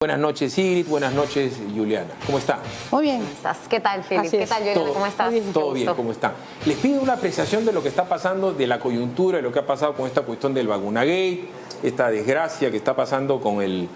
Buenas noches, Sigrid. Buenas noches, Juliana. ¿Cómo están? Muy bien. ¿Cómo estás? ¿Qué tal, Felipe? ¿Qué tal, Juliana? ¿Cómo estás? Todo bien, ¿cómo están? Les pido una apreciación de lo que está pasando, de la coyuntura, de lo que ha pasado con esta cuestión del vacunagate, esta desgracia que está pasando con el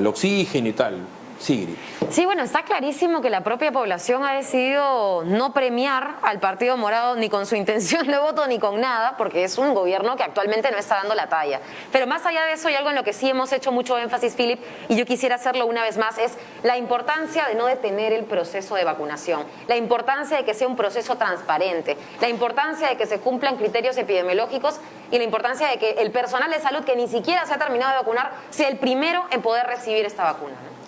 oxígeno y tal. Sigrid. Sí, bueno, está clarísimo que la propia población ha decidido no premiar al Partido Morado ni con su intención de voto ni con nada, porque es un gobierno que actualmente no está dando la talla. Pero más allá de eso hay algo en lo que sí hemos hecho mucho énfasis, Philip, y yo quisiera hacerlo una vez más, es la importancia de no detener el proceso de vacunación, la importancia de que sea un proceso transparente, la importancia de que se cumplan criterios epidemiológicos y la importancia de que el personal de salud que ni siquiera se ha terminado de vacunar sea el primero en poder recibir esta vacuna, ¿no?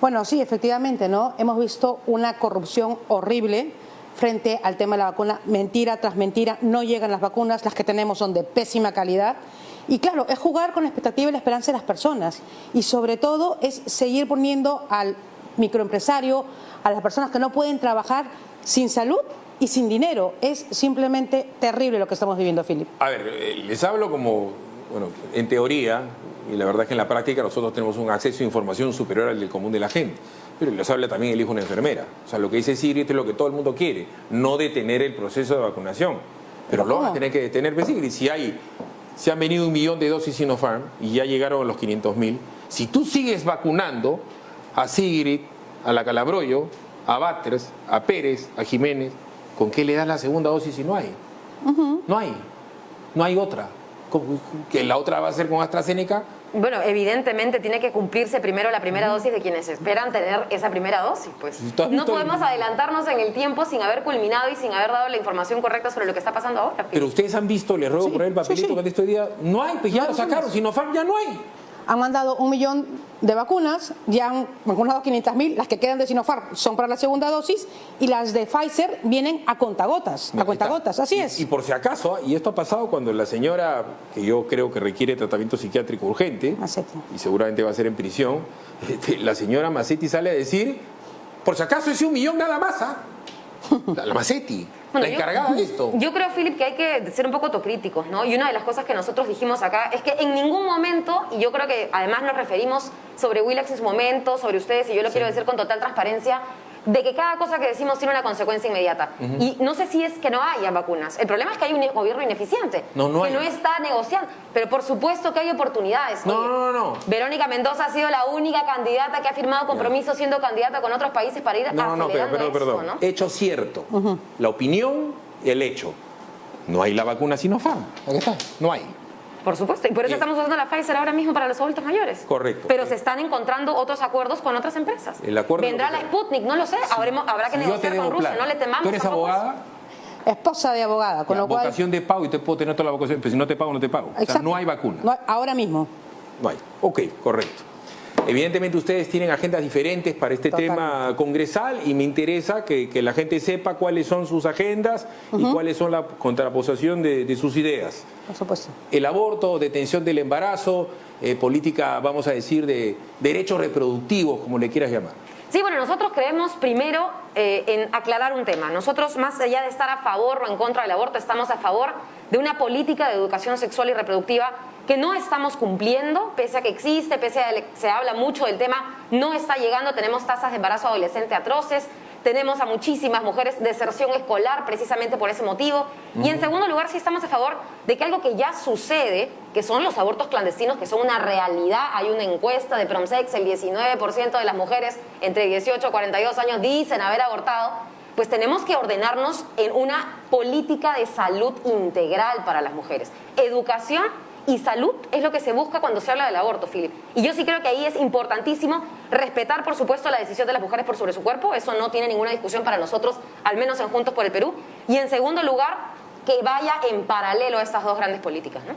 Bueno, sí, efectivamente, ¿no? Hemos visto una corrupción horrible frente al tema de la vacuna. Mentira tras mentira, no llegan las vacunas, las que tenemos son de pésima calidad. Y claro, es jugar con la expectativa y la esperanza de las personas. Y sobre todo es seguir poniendo al microempresario, a las personas que no pueden trabajar sin salud y sin dinero. Es simplemente terrible lo que estamos viviendo, Philip. A ver, les hablo como, bueno, en teoría, y la verdad es que en la práctica nosotros tenemos un acceso a información superior al del común de la gente. Pero les habla también el hijo de una enfermera. O sea, lo que dice Sigrid es lo que todo el mundo quiere, no detener el proceso de vacunación. Pero lo van a tener que detener, Sigrid. Si han venido 1 millón de dosis Sinopharm y ya llegaron los 500.000, si tú sigues vacunando a Sigrid, a la Calabroyo, a Batres, a Pérez, a Jiménez, ¿con qué le das la segunda dosis si no hay? No hay otra. ¿Que la otra va a ser con AstraZeneca? Bueno, evidentemente tiene que cumplirse primero la primera dosis de quienes esperan tener esa primera dosis, pues. No podemos adelantarnos en el tiempo sin haber culminado y sin haber dado la información correcta sobre lo que está pasando ahora, Philip. Pero ustedes han visto, les ruego por ahí el papelito que han visto hoy día, no hay, pues ya lo sacaron, Sinopharm ya no hay. Han mandado 1 millón de vacunas, ya han vacunado 500.000, las que quedan de Sinopharm son para la segunda dosis y las de Pfizer vienen a cuentagotas, así es. Y por si acaso, y esto ha pasado cuando la señora, que yo creo que requiere tratamiento psiquiátrico urgente, Macetti, y seguramente va a ser en prisión, la señora Macetti sale a decir, por si acaso ese 1 millón nada más, la Macetti. Bueno, la encargada de esto. Yo creo, Philip, que hay que ser un poco autocríticos, ¿no? Y una de las cosas que nosotros dijimos acá es que en ningún momento, y yo creo que además nos referimos sobre Willax en su momento, sobre ustedes, y yo lo quiero decir con total transparencia, de que cada cosa que decimos tiene una consecuencia inmediata. Y no sé si es que no haya vacunas. El problema es que hay un gobierno ineficiente, que no está negociando. Pero por supuesto que hay oportunidades. No. Verónica Mendoza ha sido la única candidata que ha firmado compromiso siendo candidata con otros países para ir acelerando perdón. ¿no? Hecho cierto. La opinión y el hecho. No hay la vacuna Sinopharm. Aquí está. No hay. Por supuesto, y por eso estamos usando la Pfizer ahora mismo para los adultos mayores. Correcto. Pero se están encontrando otros acuerdos con otras empresas. Vendrá la Sputnik, no lo sé, habrá que negociar con Rusia, no le temamos. ¿Tú eres abogada? Esposa de abogada, con lo cual... Vocación de pago y te puedo tener toda la vocación, pero si no te pago, no te pago. O sea, no hay vacuna. No, ahora mismo. No hay. Ok, correcto. Evidentemente ustedes tienen agendas diferentes para este tema congresal y me interesa que la gente sepa cuáles son sus agendas y cuáles son la contraposición de sus ideas. Por supuesto. El aborto, detención del embarazo, política, vamos a decir, de derechos reproductivos, como le quieras llamar. Sí, bueno, nosotros creemos primero en aclarar un tema. Nosotros, más allá de estar a favor o en contra del aborto, estamos a favor de una política de educación sexual y reproductiva que no estamos cumpliendo, pese a que existe, pese a que se habla mucho del tema, no está llegando. Tenemos tasas de embarazo adolescente atroces, tenemos a muchísimas mujeres deserción escolar precisamente por ese motivo. Y en segundo lugar, sí estamos a favor de que algo que ya sucede, que son los abortos clandestinos, que son una realidad. Hay una encuesta de Promsex, el 19% de las mujeres entre 18 y 42 años dicen haber abortado. Pues tenemos que ordenarnos en una política de salud integral para las mujeres. Educación y salud es lo que se busca cuando se habla del aborto, Philip. Y yo sí creo que ahí es importantísimo respetar, por supuesto, la decisión de las mujeres por sobre su cuerpo. Eso no tiene ninguna discusión para nosotros, al menos en Juntos por el Perú. Y en segundo lugar, que vaya en paralelo a estas dos grandes políticas, ¿no?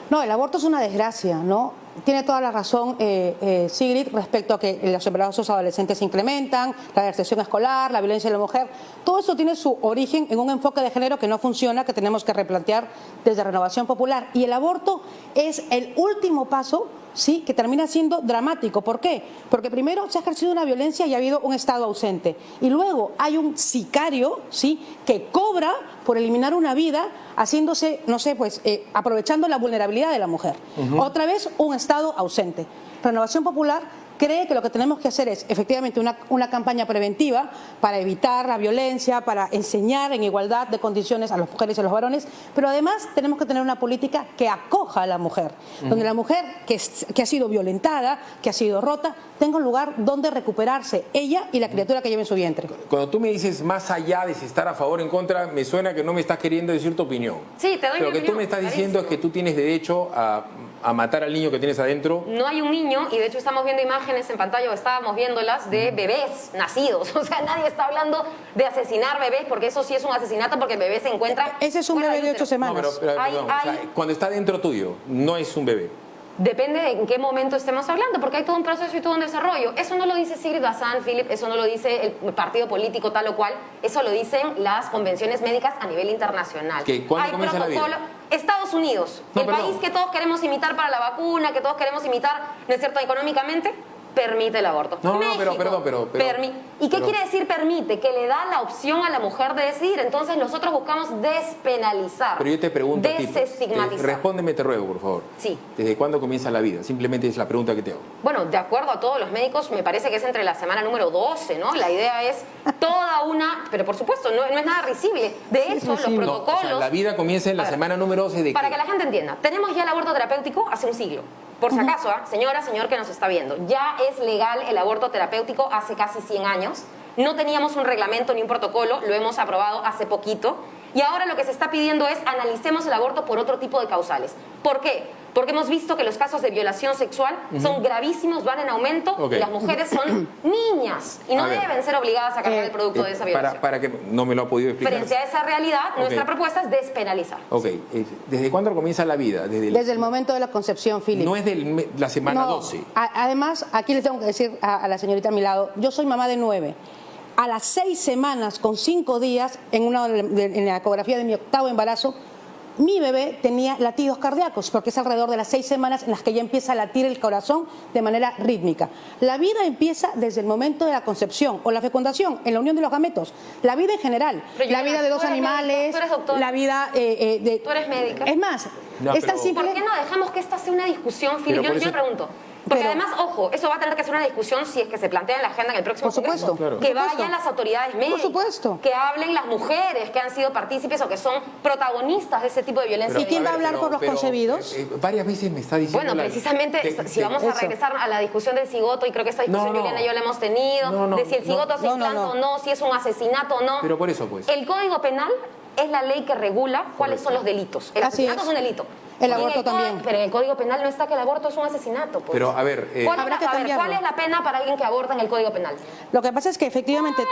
No, el aborto es una desgracia, ¿no? Tiene toda la razón Sigrid respecto a que los embarazos adolescentes se incrementan, la deserción escolar, la violencia de la mujer. Todo eso tiene su origen en un enfoque de género que no funciona, que tenemos que replantear desde Renovación Popular. Y el aborto es el último paso, sí, que termina siendo dramático. ¿Por qué? Porque primero se ha ejercido una violencia y ha habido un Estado ausente. Y luego hay un sicario, sí, que cobra por eliminar una vida, haciéndose, no sé, pues aprovechando la vulnerabilidad de la mujer. Otra vez un Estado ausente. Renovación Popular cree que lo que tenemos que hacer es efectivamente una campaña preventiva para evitar la violencia, para enseñar en igualdad de condiciones a las mujeres y a los varones, pero además tenemos que tener una política que acoja a la mujer, donde la mujer que ha sido violentada, que ha sido rota, tenga un lugar donde recuperarse, ella y la criatura que lleva en su vientre. Cuando tú me dices más allá de si estar a favor o en contra, me suena que no me estás queriendo decir tu opinión. Sí, te doy mi Lo que tú opinión, me estás diciendo es que tú tienes derecho a matar al niño que tienes adentro. No hay un niño, y de hecho estamos viendo imágenes en pantalla, o estábamos viéndolas, de bebés nacidos. O sea, nadie está hablando de asesinar bebés, porque eso sí es un asesinato, porque el bebé se encuentra... Ese es un fuera bebé de del 8 útero. semanas. No, pero, perdón, o sea, cuando está dentro tuyo, no es un bebé. Depende de en qué momento estemos hablando, porque hay todo un proceso y todo un desarrollo. Eso no lo dice Sigrid Bazán, Philip, eso no lo dice el partido político tal o cual, eso lo dicen las convenciones médicas a nivel internacional. ¿Cuándo comienza la vida? Estados Unidos, No, el país que todos queremos imitar para la vacuna, que todos queremos imitar, ¿no es cierto?, económicamente, permite el aborto. No, México, pero ¿Y qué quiere decir permite? Que le da la opción a la mujer de decidir. Entonces nosotros buscamos despenalizar. Pero yo te pregunto a ti, desestigmatizar. respóndeme, te ruego, por favor. Sí. ¿Desde cuándo comienza la vida? Simplemente es la pregunta que te hago. Bueno, de acuerdo a todos los médicos, me parece que es entre la semana número 12, ¿no? La idea es toda una... Pero por supuesto, no es nada risible. De hecho, los protocolos... No, o sea, la vida comienza en la semana número 12 de... Para que la gente entienda, tenemos ya el aborto terapéutico hace un siglo. Por si acaso, señora, señor que nos está viendo, ya es legal el aborto terapéutico hace casi 100 años. No teníamos un reglamento ni un protocolo, lo hemos aprobado hace poquito. Y ahora lo que se está pidiendo es analicemos el aborto por otro tipo de causales. ¿Por qué? Porque hemos visto que los casos de violación sexual son gravísimos, van en aumento, y las mujeres son niñas y no deben ser obligadas a cargar el producto de esa violación. Para que no me lo ha podido explicar. Frente a esa realidad, nuestra propuesta es despenalizar. Ok, ¿desde cuándo comienza la vida? Desde el momento de la concepción, Philip. No es de la semana 12. Además, aquí les tengo que decir a la señorita a mi lado, yo soy mamá de 9. A las 6 semanas, con 5 días, en la ecografía de mi 8º embarazo, mi bebé tenía latidos cardíacos, porque es alrededor de las 6 semanas en las que ya empieza a latir el corazón de manera rítmica. La vida empieza desde el momento de la concepción o la fecundación, en la unión de los gametos. La vida en general, la vida de dos animales, tú eres doctor, la vida de... Tú eres médica. Es más, es tan simple... ¿Por qué no dejamos que esta sea una discusión, Philip? Yo le pregunto. Porque además, ojo, eso va a tener que ser una discusión si es que se plantea en la agenda en el próximo Congreso. Claro. Que vayan las autoridades médicas. Por supuesto. Que hablen las mujeres que han sido partícipes o que son protagonistas de ese tipo de violencia. ¿Y quién va a hablar por los concebidos? Varias veces me está diciendo... Bueno, precisamente, si vamos a regresar a la discusión del cigoto, y creo que esta discusión Juliana y yo la hemos tenido, de si el cigoto se implanta o no, si es un asesinato o no. Pero por eso, pues. El Código Penal es la ley que regula cuáles son los delitos. El asesinato es un delito. El aborto también. Pero en el Código Penal no está que el aborto es un asesinato. Pues. Pero, a ver... habrá que cambiarlo. ¿Cuál es la pena para alguien que aborta en el Código Penal? Lo que pasa es que efectivamente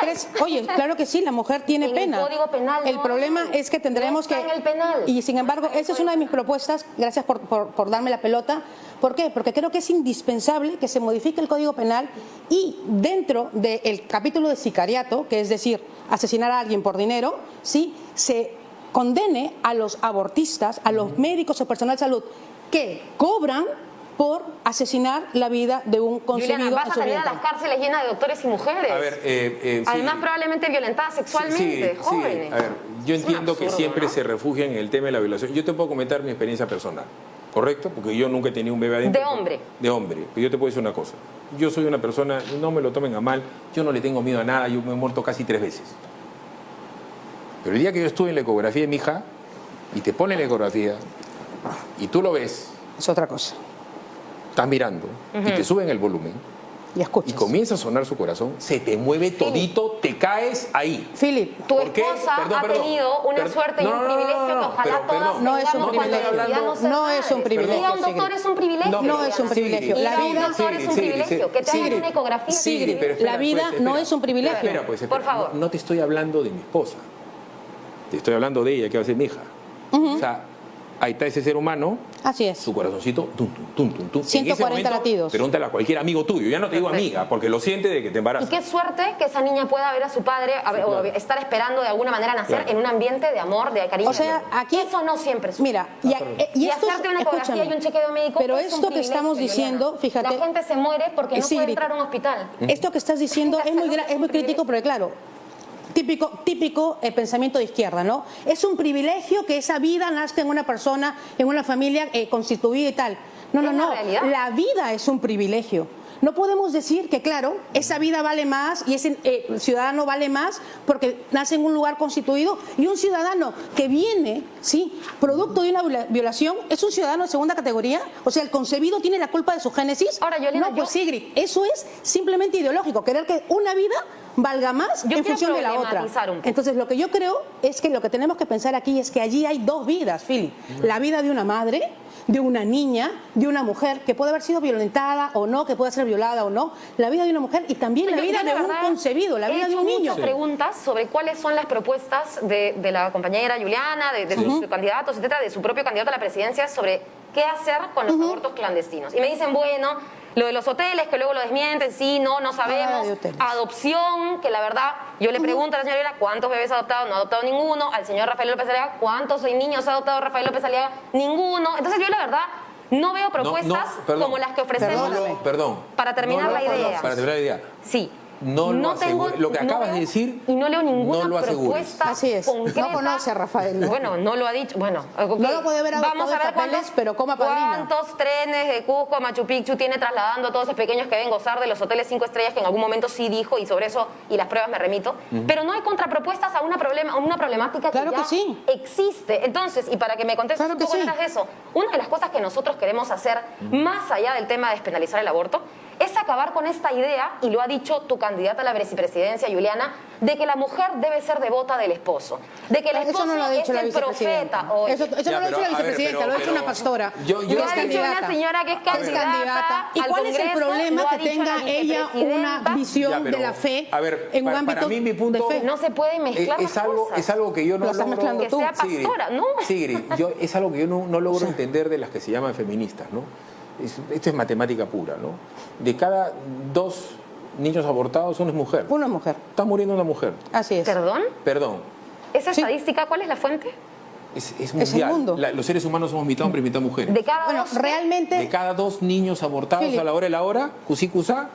Oye, claro que sí, la mujer tiene pena. El Código Penal el problema es que tendremos no está en el penal. Y sin embargo, esa es una de mis propuestas, gracias por darme la pelota. ¿Por qué? Porque creo que es indispensable que se modifique el Código Penal y dentro del capítulo de sicariato, que es decir, asesinar a alguien por dinero, sí, se condene a los abortistas, a los médicos o personal de salud que cobran por asesinar la vida de un concebido. Juliana, vas en a su tener a vientre. las cárceles llenas de doctores y mujeres. A ver, además, probablemente violentadas sexualmente, jóvenes. A ver, yo entiendo que absurdo, siempre ¿no? se refugian en el tema de la violación. Yo te puedo comentar mi experiencia personal, ¿correcto? Porque yo nunca he tenido un bebé adentro. De hombre. De hombre. Pero yo te puedo decir una cosa. Yo soy una persona, no me lo tomen a mal, yo no le tengo miedo a nada, yo me he muerto casi 3 veces. Pero el día que yo estuve en la ecografía de mi hija, y te ponen la ecografía, y tú lo ves, Es otra cosa. estás mirando, y te suben el volumen, Y escuchas. y comienza a sonar su corazón, se te mueve todito, te caes ahí. Philip, Tu ¿Por qué? esposa ha tenido una suerte y un privilegio que ojalá todas no es un tengamos cuando privilegio. decidamos ser No es un madres. privilegio, Ir a un doctor Sigrid. es un privilegio. No es un privilegio. Ir La a un vida- doctor es un Sigrid, privilegio. Que te hagan Sigrid, una ecografía es un Sigrid, privilegio. pero espera, la vida pues, no espera. es un privilegio. Espera, pues, espera. Por favor. No te estoy hablando de mi esposa. Te estoy hablando de ella, que va a ser mi hija. O sea, ahí está ese ser humano, Así es. su corazoncito, tum, tum, tum, tum, tum. En 140 ese momento, latidos. Pregúntale a cualquier amigo tuyo. Ya no te digo amiga, porque lo siente de que te Y embarazas. qué suerte que esa niña pueda ver a su padre o estar esperando de alguna manera nacer Claro. en un ambiente de amor, de cariño. O sea, aquí... Eso no siempre sucede. Mira, Y esto hacerte una ecografía escúchame, y un chequeo médico pero es un esto que estamos privilegio, diciendo, Juliana. fíjate... La gente se muere porque no puede Sigrid, entrar a un hospital. Esto que estás diciendo es muy crítico, pero claro, típico pensamiento de izquierda, ¿no? Es un privilegio que esa vida nazca en una persona, en una familia constituida y tal. No, es no, la realidad. la vida es un privilegio. No podemos decir que, claro, esa vida vale más y ese ciudadano vale más porque nace en un lugar constituido, y un ciudadano que viene, sí, producto de una violación, es un ciudadano de segunda categoría. O sea, el concebido tiene la culpa de su génesis. Ahora, Yolanda, no, pues Sigrid, eso es simplemente ideológico, querer que una vida valga más Yo en quiero función de la otra. problematizar un poco. Entonces, lo que yo creo es que lo que tenemos que pensar aquí es que allí hay dos vidas, Philip. La vida de una madre, de una niña, de una mujer que puede haber sido violentada o no, que puede ser violada o no, la vida de una mujer, y también la vida de un concebido, la vida de un niño. He hecho muchas preguntas sobre cuáles son las propuestas de la compañera Juliana, de sus candidatos, etcétera, de su propio candidato a la presidencia, sobre qué hacer con los abortos clandestinos. Y me dicen, bueno, lo de los hoteles, que luego lo desmienten, sí, no sabemos. Adopción, que la verdad, yo le pregunto a la señora Juliana, ¿cuántos bebés ha adoptado? No ha adoptado ninguno. Al señor Rafael López Aliaga, ¿cuántos niños ha adoptado Rafael López Aliaga? Ninguno. Entonces yo la verdad no veo propuestas como las que ofrecemos. Perdón. Para terminar la idea. Para terminar la idea. Sí. No lo aseguro. Lo que acabas de decir, y no leo ninguna no lo asegures. propuesta Así es. concreta. No conoce a Rafael. Bueno, no lo ha dicho. Bueno, okay. No lo puede ver Vamos a ver papeles, pero coma padrino. cuántos trenes de Cusco a Machu Picchu tiene trasladando a todos esos pequeños que deben gozar de los hoteles 5 estrellas, que en algún momento sí dijo, y sobre eso y las pruebas me remito. Pero no hay contrapropuestas a una problemática que ya sí existe. Entonces, y para que me contestes un poco detrás de eso, una de las cosas que nosotros queremos hacer, más allá del tema de despenalizar el aborto, es acabar con esta idea, y lo ha dicho tu candidata a la vicepresidencia, Juliana, de que la mujer debe ser devota del esposo, de que el esposo no lo ha dicho es el profeta. Eso no lo ha dicho la vicepresidenta, lo ha dicho una pastora. Lo ha dicho una señora que es candidata. ¿Y cuál es el problema que tenga ella una visión de la fe en un ámbito para mí, mi punto, de fe? No se pueden mezclar las cosas. Es algo que yo no logro... Que sea pastora, ¿no? Sigrid, es algo que yo no logro entender de las que se llaman feministas, ¿no? Esto es matemática pura, ¿no? De cada 2 niños abortados, uno es mujer. Una mujer. Está muriendo una mujer. Así es. ¿Perdón? Perdón. ¿Esa estadística cuál es la fuente? Es mundial. el mundo. Los seres humanos somos mitad hombres y mitad mujeres. De cada Bueno, dos, realmente... De cada 2 niños abortados Philip, a la hora de la hora, cusá,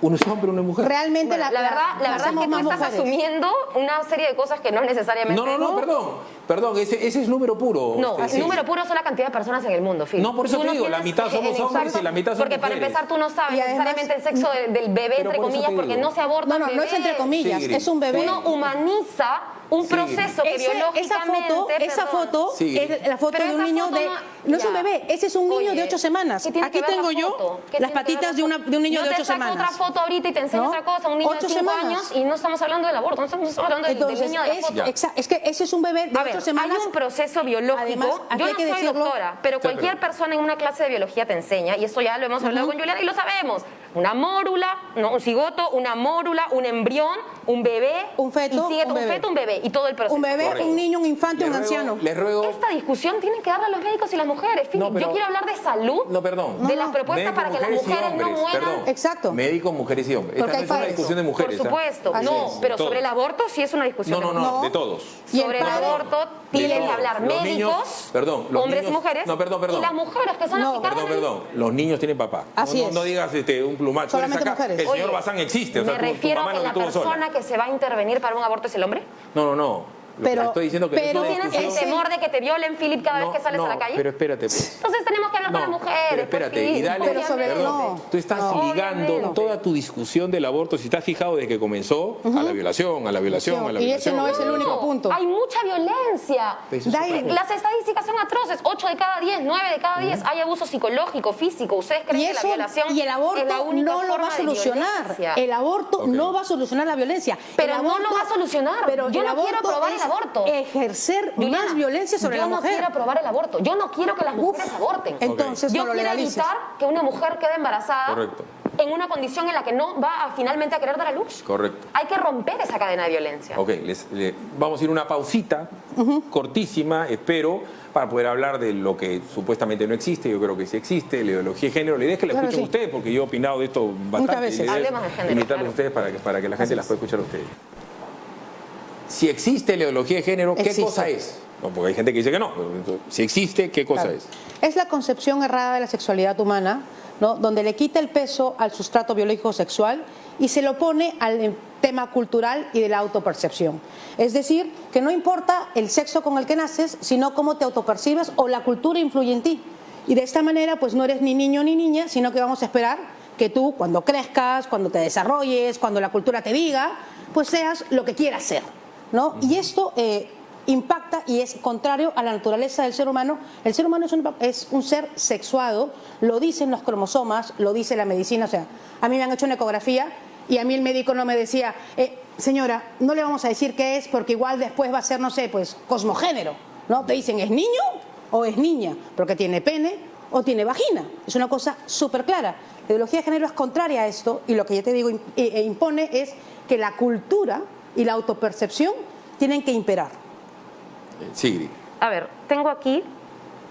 uno es hombre, uno es mujer. Realmente bueno, la verdad es que tú estás asumiendo una serie de cosas que no necesariamente... Perdón, ese es número puro. No, el número puro son la cantidad de personas en el mundo, Phil. No, por eso te digo, la mitad somos hombres y la mitad son porque para mujeres. empezar tú no sabes además, necesariamente el sexo del bebé, entre comillas, porque no se aborta No es entre comillas, Sigrid. es un bebé. Uno humaniza un proceso que biológicamente... Esa foto sí, es la foto pero de un esa niño foto de... No es un bebé, ese es un niño de 8 semanas. Aquí tengo yo las patitas de un niño de 8 semanas. Yo te saco otra foto ahorita y te enseño otra cosa, un niño de 5 años, y no estamos hablando del aborto, no estamos hablando del niño de la foto. Es que ese es un bebé de 8 semanas. Hay un proceso biológico. Además, yo no soy doctora, pero cualquier persona en una clase de biología te enseña, y eso ya lo hemos hablado con Juliana y lo sabemos. Una mórula, un cigoto, una mórula, un embrión, un bebé, un feto, un bebé, y todo el proceso. Un bebé, un niño, un infante, un anciano. Les ruego... Esta discusión tiene que darla a los médicos y las mujeres. Yo quiero hablar de salud, de las propuestas para que las mujeres no mueran. Exacto. Médicos, mujeres y hombres. Esta no es una discusión de mujeres. Por supuesto, pero sobre el aborto sí es una discusión. No, de todos. Sobre el aborto tienen que hablar médicos, hombres y mujeres, y las mujeres que son las que cargan Perdón, los niños tienen papá. No digas un plumazo. Solamente mujeres. El señor Bazán existe. Me refiero a que la persona que se va a intervenir para un aborto es el hombre. No. Estoy diciendo que ¿tú tienes el temor de que te violen, Philip, cada vez que sales a la calle? Pero espérate, pues. Entonces tenemos que hablar con las mujeres. Pero espérate, y dale, perdón. Tú estás ligando toda tu discusión del aborto, si estás fijado desde que comenzó, a la violación. Y ese no es el único punto. Hay mucha violencia. Las estadísticas son atroces. 8 de cada 10, 9 de cada 10. Hay abuso psicológico, físico. ¿Ustedes creen que la violación y el aborto es la única no lo va a solucionar? El aborto no va a solucionar la violencia. Pero no lo va a solucionar. Pero yo no quiero aprobar el aborto. Ejercer más violencia sobre la mujer. Yo no quiero aprobar el aborto. Yo no quiero que las mujeres aborten. Entonces yo quiero evitar que una mujer quede embarazada en una condición en la que no va finalmente a querer dar a luz. Correcto. Hay que romper esa cadena de violencia. Ok, vamos a ir a una pausita cortísima, espero, para poder hablar de lo que supuestamente no existe. Yo creo que sí existe, la ideología de género. La idea es que la escuchen ustedes, porque yo he opinado de esto bastante. Muchas veces. Hablemos de género. Invitarlos a ustedes para que la gente las pueda escuchar a ustedes. Si existe la ideología de género, ¿qué cosa es? No, porque hay gente que dice que no. Si existe, ¿qué cosa es? Es la concepción errada de la sexualidad humana, ¿no? Donde le quita el peso al sustrato biológico sexual y se lo pone al tema cultural y de la autopercepción. Es decir, que no importa el sexo con el que naces, sino cómo te autopercibes o la cultura influye en ti. Y de esta manera, pues no eres ni niño ni niña, sino que vamos a esperar que tú, cuando crezcas, cuando te desarrolles, cuando la cultura te diga, pues seas lo que quieras ser, ¿no? Y esto impacta y es contrario a la naturaleza del ser humano. El ser humano es un ser sexuado, lo dicen los cromosomas, lo dice la medicina. O sea, a mí me han hecho una ecografía y a mí el médico no me decía, señora, no le vamos a decir qué es porque igual después va a ser, no sé, pues cosmogénero, ¿no? Te dicen, ¿es niño o es niña? Porque tiene pene o tiene vagina. Es una cosa súper clara. La ideología de género es contraria a esto y lo que ya te digo impone es que la cultura y la autopercepción tienen que imperar. Sigrid. A ver, tengo aquí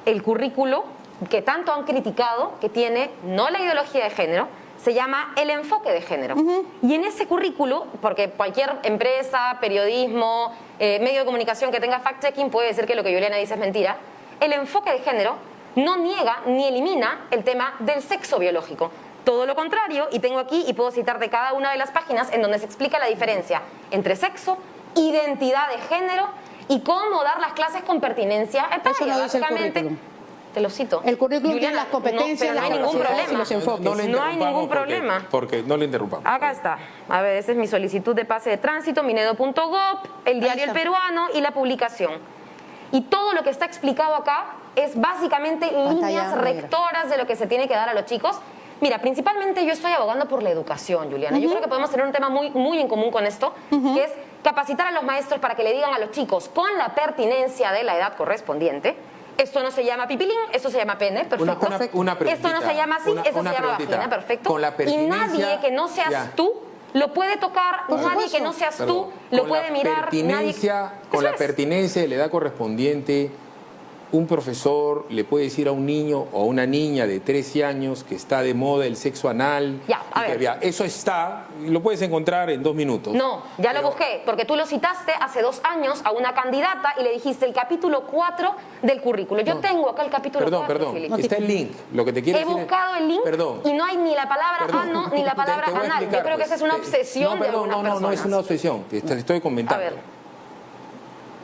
el currículo que tanto han criticado, que tiene no la ideología de género, se llama el enfoque de género. Y en ese currículo, porque cualquier empresa, periodismo, medio de comunicación que tenga fact-checking puede decir que lo que Juliana dice es mentira, el enfoque de género no niega ni elimina el tema del sexo biológico. Todo lo contrario, y tengo aquí, y puedo citar de cada una de las páginas, en donde se explica la diferencia entre sexo, identidad de género y cómo dar las clases con pertinencia etaria. Eso lo dice el currículum. Te lo cito. El currículum tiene Juliana, las competencias, no hay ningún problema. y los enfoques. No hay ningún problema. Porque no le interrumpamos. Acá está. A ver, esa es mi solicitud de pase de tránsito, minedo.gov, el diario El Peruano y la publicación. Y todo lo que está explicado acá es básicamente líneas rectoras de lo que se tiene que dar a los chicos. Mira, principalmente yo estoy abogando por la educación, Juliana. Yo creo que podemos tener un tema muy en común con esto, que es capacitar a los maestros para que le digan a los chicos con la pertinencia de la edad correspondiente. Esto no se llama pipilín, esto se llama pene, perfecto. Esto no se llama así, esto se llama vagina, perfecto. Con la y nadie que no seas tú lo puede tocar, nadie que no seas tú lo puede mirar. Con la pertinencia de la edad correspondiente, un profesor le puede decir a un niño o a una niña de 13 años que está de moda el sexo anal. Eso está, lo puedes encontrar en 2 minutos. No, ya lo busqué, porque tú lo citaste hace 2 años a una candidata y le dijiste el capítulo 4 del currículo. Yo tengo acá el capítulo 4. Perdón, está el link. Lo que te quiero decir buscado el link y no hay ni la palabra ano ni la palabra anal. Yo creo que esa es una obsesión de algunas personas. No es una obsesión, te estoy comentando. A ver.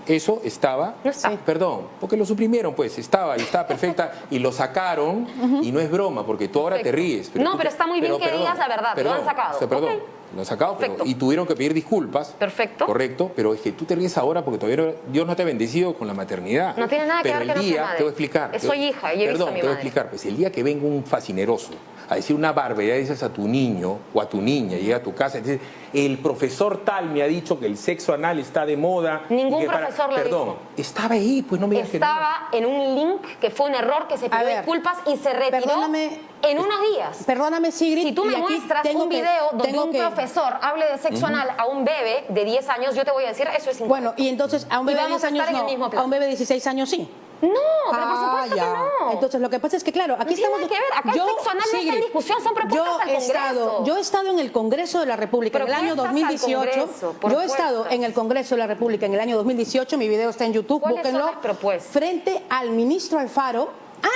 Eso estaba, no está. Perdón, porque lo suprimieron, pues, estaba y estaba perfecta y lo sacaron y no es broma, porque tú ahora te ríes. Pero está muy bien que digas la verdad, lo han sacado. Lo han sacado y tuvieron que pedir disculpas. Perfecto. Correcto, pero es que tú te ríes ahora porque todavía Dios no te ha bendecido con la maternidad. No tiene nada que ver que no soy madre. Te voy a explicar. Soy hija y he visto a mi madre. Te voy a explicar, pues el día que venga un fascineroso a decir una barbaridad de esas a tu niño o a tu niña, llega a tu casa y dice, el profesor tal me ha dicho que el sexo anal está de moda. Ningún profesor lo dijo. Estaba ahí, pues no me digas que no. Estaba en un link que fue un error, que se pidió disculpas y se retiró en unos días. Perdóname, Sigrid. Si tú me muestras un video donde un profesor hable de sexo anal a un bebé de 10 años, yo te voy a decir, eso es incorrecto. Bueno, y entonces a un bebé de 10 años no, a un bebé de 16 años sí. No, pero por supuesto que no. Entonces lo que pasa es que, claro, aquí estamos... No tiene nada que ver, acá el sexo anal no está en discusión, son propuestas al Congreso. Yo he estado en el Congreso de la República en el año 2018. Yo he estado en el Congreso de la República en el año 2018, mi video está en YouTube, búsquenlo, frente al ministro Alfaro,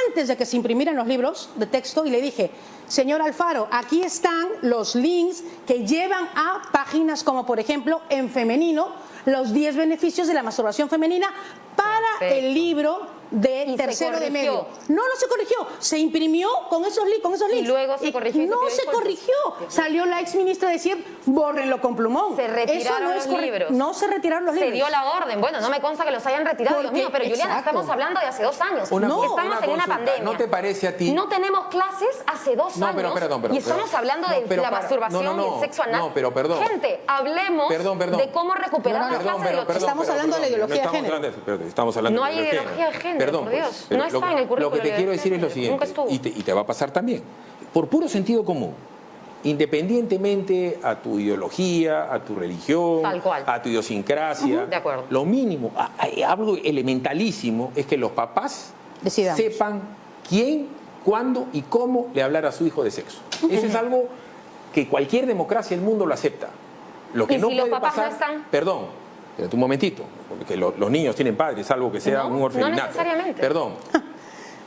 antes de que se imprimieran los libros de texto, y le dije, señor Alfaro, aquí están los links que llevan a páginas como, por ejemplo, en femenino, los 10 beneficios de la masturbación femenina para el libro de tercero de medio. No se corrigió, se imprimió con esos links. Y luego se corrigió. No se corrigió. Salió la ex ministra a decir, bórrenlo con plumón. Se retiraron los libros. No se retiraron los libros. Se dio la orden. Bueno, no me consta que los hayan retirado, Dios mío, pero Juliana, estamos hablando de hace 2 años. Estamos en una pandemia. ¿No te parece a ti? No tenemos clases hace 2 años. Perdón, y estamos hablando de la masturbación y el sexo anal. No, pero perdón. Gente, hablemos de cómo recuperar las clases de los chicos. Estamos hablando de la ideología de género. Estamos hablando no hay ideología de género, por Dios. No está en el currículo. Lo que te quiero decir es lo siguiente, y te va a pasar también. Por puro sentido común, independientemente a tu ideología, a tu religión, a tu idiosincrasia, de acuerdo. Lo mínimo, algo elementalísimo, es que los papás sepan quién, cuándo y cómo le hablar a su hijo de sexo. Eso es algo que cualquier democracia del mundo lo acepta. Lo que ¿Y no si puede los papás pasar, no están? Perdón, espérate un momentito, porque los niños tienen padres, salvo que sea un orfelinato. No necesariamente. Perdón.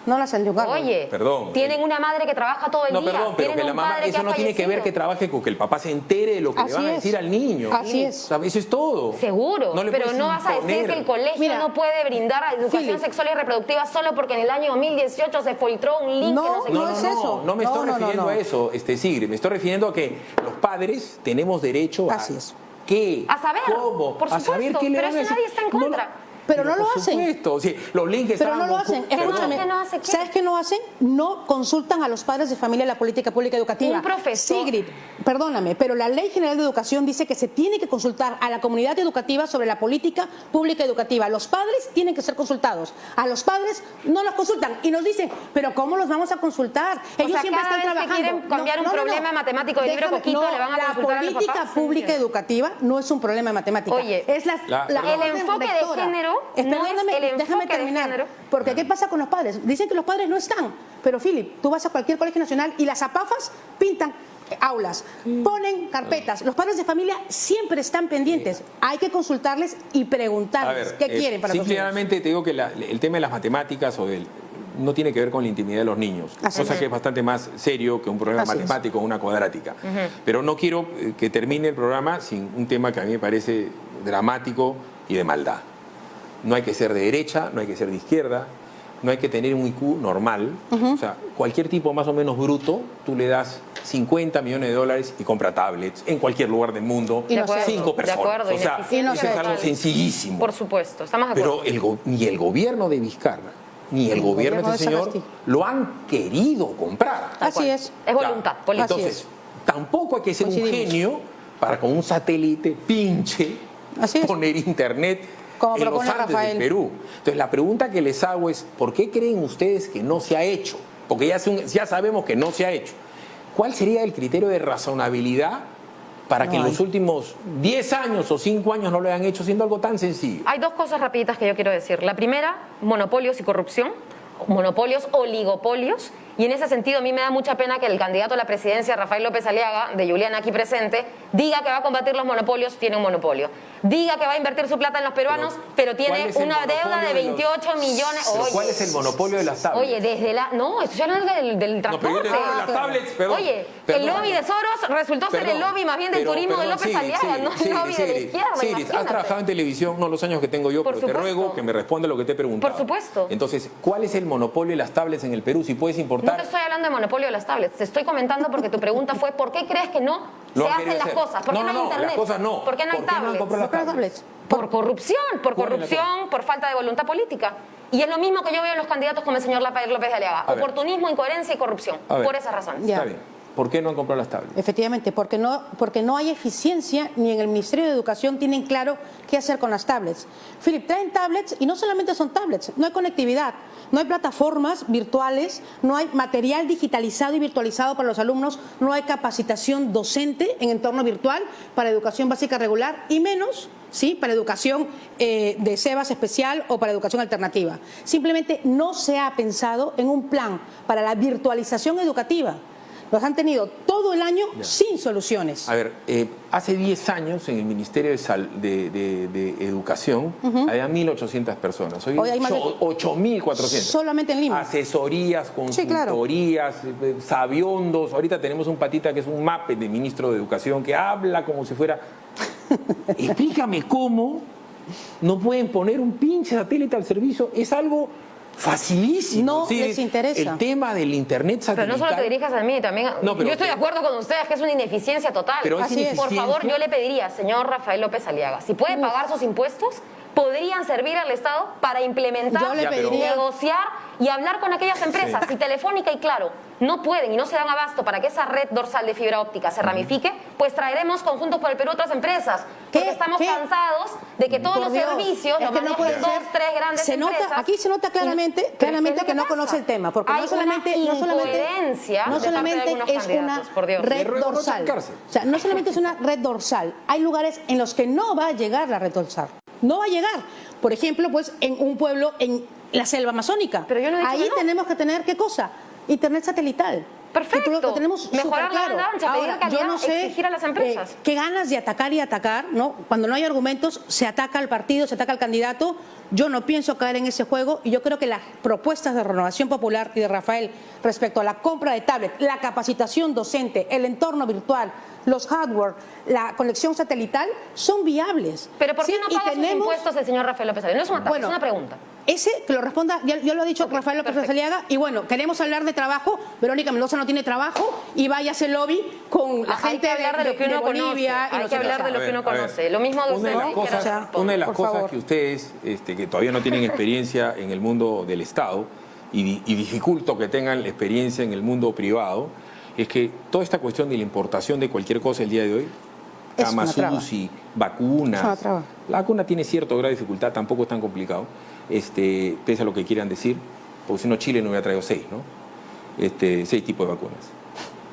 No la hacen de un cargo. Oye, Perdón. tienen una madre que trabaja todo el No, día. perdón, pero tienen que la un mamá, padre eso ha no tiene que ver fallecido. que trabaje con que el papá se entere de lo que Así le van a es. decir al niño. Así es. O sea, eso es todo. Seguro, No le pero puedes no vas a decir imponer. que el colegio Mira, no puede brindar educación Philip, sexual y reproductiva solo porque en el año 2018 se filtró un link No, que no sé no qué. es eso. No me estoy refiriendo no. a eso, Sigrid. Me estoy refiriendo a que los padres tenemos derecho a... Así es. ¿Qué? A saber, ¿Cómo? por a saber supuesto, qué le pero van a eso decir. nadie está en contra. Pero no lo por hacen. Supuesto. Sí, los links Pero estaban no lo con- hacen. Perdón. Escúchame. ¿Qué no hace qué? ¿Sabes qué no hacen? No consultan a los padres de familia la política pública educativa. Un profesor. Sigrid, perdóname, pero la Ley General de Educación dice que se tiene que consultar a la comunidad educativa sobre la política pública educativa. Los padres tienen que ser consultados. A los padres no los consultan y nos dicen, pero ¿cómo los vamos a consultar? Ellos sea, siempre cada están vez que trabajando. quieren cambiar un problema matemático de libro Coquito, le van a consultar a La los política papás. pública educativa no es un problema de matemática. Oye, es el orden enfoque de rectora. género no es Perdóname, el enfoque déjame de terminar. género. Porque ¿qué pasa con los padres? Dicen que los padres no están. Pero, Philip, tú vas a cualquier colegio nacional y las APAFAS pintan aulas, ponen carpetas. Los padres de familia siempre están pendientes. Hay que consultarles y preguntarles qué quieren para sus hijos. simplemente te digo que el tema de las matemáticas no tiene que ver con la intimidad de los niños, Así cosa es. que es bastante más serio que un problema Así es. matemático o una cuadrática. Pero no quiero que termine el programa sin un tema que a mí me parece dramático y de maldad. No hay que ser de derecha, no hay que ser de izquierda, no hay que tener un IQ normal. O sea, cualquier tipo más o menos bruto, tú le das 50 millones de dólares y compra tablets en cualquier lugar del mundo, Y no sé. 5 personas. De acuerdo, o sea, ineficiencia eso es algo total. sencillísimo. Por supuesto, estamos de acuerdo. Pero ni el gobierno de Vizcarra, ni el gobierno de este de señor Sagasti. lo han querido comprar. Tal Así cual. es. Es voluntad Ya. política. Así Entonces, tampoco hay que ser un Coincidimos. genio para con un satélite pinche Así es. poner internet Como en los propone Andes Rafael. del Perú. Entonces, la pregunta que les hago es, ¿por qué creen ustedes que no se ha hecho? Porque ya sabemos que no se ha hecho. ¿Cuál sería el criterio de razonabilidad para que en los últimos 10 años o 5 años no lo hayan hecho siendo algo tan sencillo? Hay dos cosas rapiditas que yo quiero decir. La primera, monopolios y corrupción. Monopolios, oligopolios. Y en ese sentido a mí me da mucha pena que el candidato a la presidencia, Rafael López Aliaga, de Juliana aquí presente, diga que va a combatir los monopolios, tiene un monopolio. Diga que va a invertir su plata en los peruanos, pero ¿cuál tiene es el una deuda monopolio de de los- 28 millones. Pero Oye, ¿cuál es el monopolio de las tablets? Oye, desde la... No, estoy hablando del No, transporte. pero yo te hablo de las tablets, perdón. Oye, Perdón. el lobby de Soros resultó ser el lobby más bien del turismo de López Aliaga, no el lobby de la izquierda, Sigrid, has imagínate. trabajado en televisión, no los años que tengo yo, Por pero te supuesto. ruego que me responda lo que te he preguntado. Por supuesto. Entonces, ¿cuál es el monopolio de las tablets en el Perú? Si puedes No importar... te estoy hablando de monopolio de las tablets, te estoy comentando porque tu pregunta fue ¿por qué crees que no Lo se han hacen querido las hacer. cosas? ¿Por qué no hay internet? las cosas no. ¿Por qué no hay ¿Por qué no han tablets? comprado las ¿Por qué no hay tablets? tablets? Por corrupción, ¿Cuál es la por falta de voluntad política. Y es lo mismo que yo veo en los candidatos como el señor Rafael López de Aliaga. A ver. Oportunismo, incoherencia y corrupción. A ver. Por esas razones. Ya. Está bien. ¿Por qué no han comprado las tablets? Efectivamente, porque no hay eficiencia, ni en el Ministerio de Educación tienen claro qué hacer con las tablets. Philip, traen tablets y no solamente son tablets, no hay conectividad, no hay plataformas virtuales, no hay material digitalizado y virtualizado para los alumnos, no hay capacitación docente en entorno virtual para educación básica regular y menos, sí, para educación de SEBAS especial o para educación alternativa. Simplemente no se ha pensado en un plan para la virtualización educativa. Los han tenido todo el año sin soluciones. A ver, hace 10 años en el Ministerio de Educación había 1.800 personas. Hoy hay más de 8.400. solamente en Lima. Asesorías, Sí, claro. consultorías, sabiondos. Ahorita tenemos un patita que es un MAPE de ministro de Educación que habla como si fuera... Explícame cómo no pueden poner un pinche satélite al servicio. Es algo facilísimo. No les interesa. El tema del internet Pero satelital... no solo te dirijas a mí, también... No, pero- yo estoy de acuerdo con ustedes que es una ineficiencia total. Pero es Así es. Por ineficiencia. favor, yo le pediría, señor Rafael López Aliaga, si puede pagar sus impuestos, podrían servir al Estado para implementar, Yo le Ya, pero- pediría... negociar y hablar con aquellas empresas. Si Telefónica y Claro no pueden y no se dan abasto para que esa red dorsal de fibra óptica se ramifique, pues traeremos conjuntos por el Perú otras empresas. Porque ¿Qué? estamos ¿Qué? cansados de que todos Por los Dios, servicios es los que no manejen puede dos, ser. tres grandes Se nota, empresas. aquí se nota claramente, Pero es que lo no pasa. conoce el tema, porque Hay no solamente una incoherencia no de parte de solamente algunos es una candidatos, por Dios. Le red ruego no dorsal. chancarse. O sea, no solamente es una red dorsal, hay lugares en los que no va a llegar la red dorsal. No va a llegar. Por ejemplo, pues en un pueblo en la selva amazónica. Pero yo no he dicho Ahí que no. tenemos que tener, ¿qué cosa? Internet satelital. Perfecto. Lo tenemos Mejorar la superclaro. banda ancha, pedir Ahora, calidad, yo no sé, exigir a las empresas. qué ganas de atacar y atacar, ¿no? Cuando no hay argumentos, se ataca al partido, se ataca al candidato. Yo no pienso caer en ese juego y yo creo que las propuestas de Renovación Popular y de Rafael respecto a la compra de tablet, la capacitación docente, el entorno virtual, los hardware, la conexión satelital, son viables. Pero ¿por qué Sí, no y paga sus tenemos- impuestos el señor Rafael López Aliaga? No es un ataque, Bueno, es una pregunta. Ese que lo responda, ya lo ha dicho Rafael López perfecto. Aliaga, y bueno, queremos hablar de trabajo, Verónica Mendoza no tiene trabajo y vaya a hacer lobby con la Hay gente que hablar de lo que uno Bolivia conoce. y Hay no que sé qué. hablar de lo que uno A ver, conoce. Lo mismo de una de las ustedes. cosas, una de las por cosas favor. que ustedes, que todavía no tienen experiencia en el mundo del Estado, y dificulto que tengan la experiencia en el mundo privado, es que toda esta cuestión de la importación de cualquier cosa el día de hoy, Es una traba. Kamasusi, vacunas, Es una traba. la vacuna tiene cierto grado de dificultad, tampoco es tan complicado, pese a lo que quieran decir, porque si no Chile no hubiera traído 6, ¿no? 6 tipos de vacunas.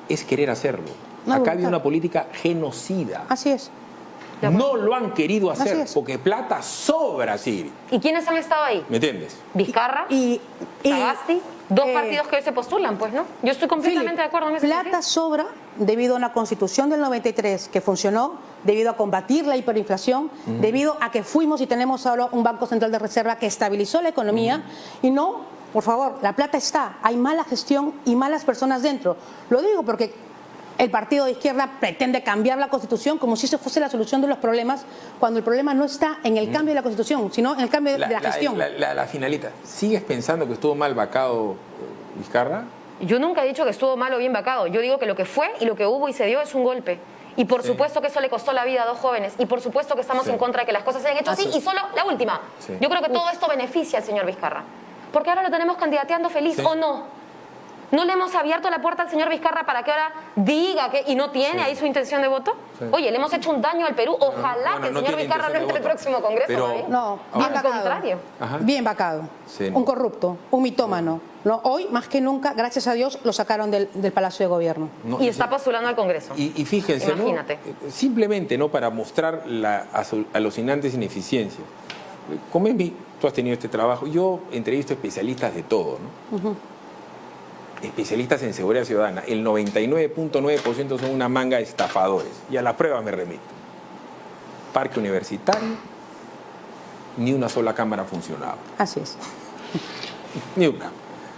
Es querer hacerlo. No, Acá había voluntad. una política genocida. Así es. No lo han querido Así hacer es. porque plata sobra, Sigrid. ¿Y quiénes han estado ahí? ¿Me entiendes? Vizcarra, Y Sagasti, dos eh, partidos que hoy se postulan, pues, ¿no? Yo estoy completamente Philip, de acuerdo en ese plata sentido. sobra debido a una constitución del 93 que funcionó, debido a combatir la hiperinflación, debido a que fuimos y tenemos ahora un Banco Central de Reserva que estabilizó la economía y no, por favor, la plata está, hay mala gestión y malas personas dentro. Lo digo porque el partido de izquierda pretende cambiar la Constitución como si eso fuese la solución de los problemas, cuando el problema no está en el cambio de la Constitución, sino en el cambio de la gestión. La finalita. ¿Sigues pensando que estuvo mal vacado Vizcarra? Yo nunca he dicho que estuvo mal o bien vacado. Yo digo que lo que fue y lo que hubo y se dio es un golpe. Y por Sí. supuesto que eso le costó la vida a dos jóvenes. Y por supuesto que estamos Sí. en contra de que las cosas se hayan hecho así. Y solo la última. Sí. Yo creo que todo esto beneficia al señor Vizcarra. Porque ahora lo tenemos candidateando feliz, Sí. ¿o no? ¿No le hemos abierto la puerta al señor Vizcarra para que ahora diga que y no tiene ahí su intención de voto? Sí. Oye, le hemos hecho un daño al Perú. Ojalá Bueno, que el no señor tiene Vizcarra no intención de entre el voto. próximo Congreso. Pero- ¿no? No, bien Al vacado. contrario. Ajá. Bien vacado. Sí. Un corrupto, un mitómano. ¿No? Hoy, más que nunca, gracias a Dios, lo sacaron del Palacio de Gobierno. No, Y está postulando al Congreso. Y fíjense, ¿no? Imagínate. Simplemente no para mostrar la alucinante ineficiencia. Como tú has tenido este trabajo, yo entrevisto especialistas de todo, ¿no? Especialistas en seguridad ciudadana. El 99.9% son una manga de estafadores. Y a la prueba me remito. Parque universitario, ni una sola cámara funcionaba. Así es. Ni una.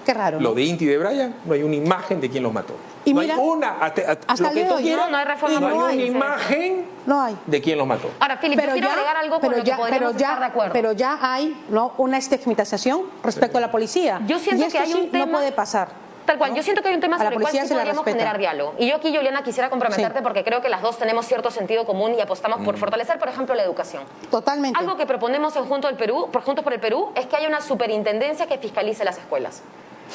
Qué raro. Lo ¿no? de Inti y de Brian, no hay una imagen de quién los mató. Y no mira, hay una, hasta lo el que día tú de hoy, quieras, no hay reforma y no hay no una hay. imagen No hay. de quién los mató. Ahora, Philip, yo quiero agregar algo con lo que podríamos estar de acuerdo. pero ya hay, ¿no?, una estigmatización respecto a la policía. Yo siento y esto que hay un sí tema- no puede pasar. Tal cual, ¿no? yo siento que hay un tema A la sobre el cual policía sí se la podríamos respeta. generar diálogo. Y yo aquí, Juliana, quisiera comprometerte Sí. porque creo que las dos tenemos cierto sentido común y apostamos por fortalecer, por ejemplo, la educación. Totalmente. Algo que proponemos en Juntos por el Perú es que haya una superintendencia que fiscalice las escuelas.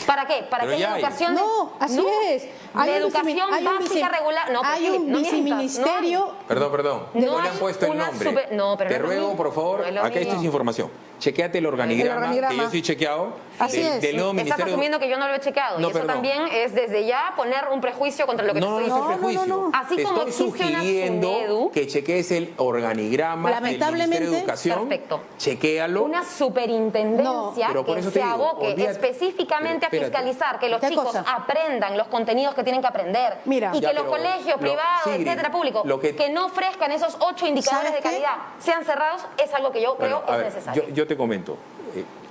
¿Para qué? Para Pero que ya haya hay. educación... No, así es. La Hay un educación hay un básica regular... No, hay Philip, un no mientas, viceministerio. no hay. Perdón. No No le hay han puesto el una nombre. super- no, pero Te no es lo ruego, mismo. por favor, No es lo acá esto es mismo. información. Chequéate el organigrama, que organigrama. yo estoy chequeado, Así es. del nuevo Estás ministerio. asumiendo que yo no lo he chequeado. No, y eso perdón. también es desde ya poner un prejuicio contra lo que te No, estoy no es diciendo. un prejuicio. no. Así Te como estoy existe una sugiriendo SUNEDU. que chequees el organigrama del Lamentablemente, Ministerio de Educación. Perfecto. Chequéalo. Una superintendencia pero por que eso te se digo, aboque olvídate. específicamente Pero a espérate. fiscalizar que los ¿Qué chicos cosa? aprendan los contenidos que tienen que aprender. Mira. Y Ya, que los pero colegios lo- privados, Sigrid, etcétera, públicos, lo que- que no ofrezcan esos 8 indicadores ¿Sabes de qué? calidad, sean cerrados, es algo que yo Bueno, creo a es ver, necesario. yo te comento.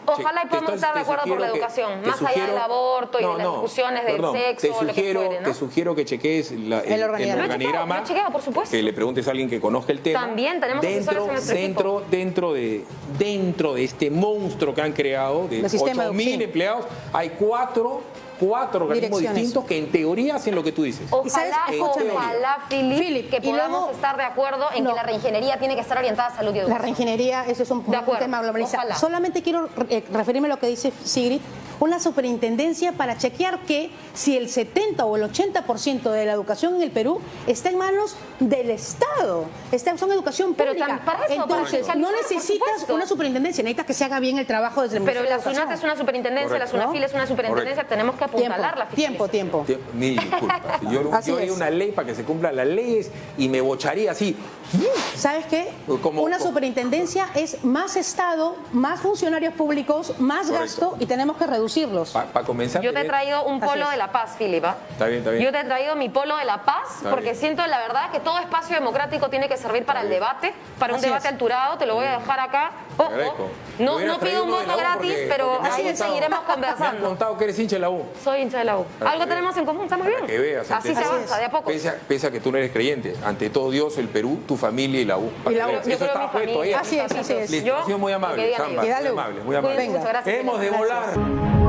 Ojalá y podamos estar de acuerdo por la educación, más allá del aborto y de las discusiones del sexo o lo que fuere, ¿no? Te sugiero que cheques el organigrama. organigrama, Lo he chequeado, por supuesto. que le preguntes a alguien que conozca el tema. También tenemos asesores en nuestro equipo. Dentro de este monstruo que han creado, de El sistema de 8.000 educación. empleados, hay cuatro organismos Direcciones. distintos que en teoría hacen lo que tú dices. ¿Y sabes? Ojalá, Escúchame. ojalá, Philip, que y podamos luego- estar de acuerdo en No. que la reingeniería tiene que estar orientada a salud y La educación. reingeniería, ese es un De acuerdo, tema globalizado. ojalá. Solamente quiero referirme a lo que dice Sigrid, una superintendencia para chequear que si el 70 o el 80% de la educación en el Perú está en manos del Estado, son educación Pero pública. para eso, para Entonces, fiscalizar, no por necesitas supuesto. una superintendencia, necesitas que se haga bien el trabajo desde el Pero Ministerio la de Educación. SUNAT es una superintendencia, Correcto. la SUNAFIL es una superintendencia, tenemos que apuntalar la fiscalización. Tiempo. Mil disculpas. Yo Así hay es. una ley para que se cumplan las leyes y me bocharía así. ¿Sabes qué? ¿Cómo? Una superintendencia es más Estado, más funcionarios públicos, más Correcto. gasto y tenemos que reducirlos. Para comenzar... Yo te he traído un Así polo es. de la paz, Filipa. Está bien, está bien. Yo te he traído mi polo de la paz Está porque bien. siento la verdad que todo espacio democrático tiene que servir para el bien. debate, para un Así debate es. alturado. Te lo voy a dejar acá. Te Ojo, agradezco. Me no hubieras pido traído un uno de voto la U gratis, porque pero me han ahí contado- seguiremos Me han conversando. contado que eres hincha de la U. Soy hincha de la U. Para Algo que tenemos en común, está muy bien. Para que veas. Así se ante- avanza, de a poco. Pese a que tú no eres creyente. Ante todo Dios, el Perú, tu familia y la U. Para Y la que U. veas. Yo Eso creo está mi puesto ahí. familia. Así es, así es. Listo, Yo, ha sido muy lo que amable, digan Samba. ellos. Y dale, Muy amable, muy amable. Cuídense Venga. mucho, gracias. Hemos de Gracias. volar.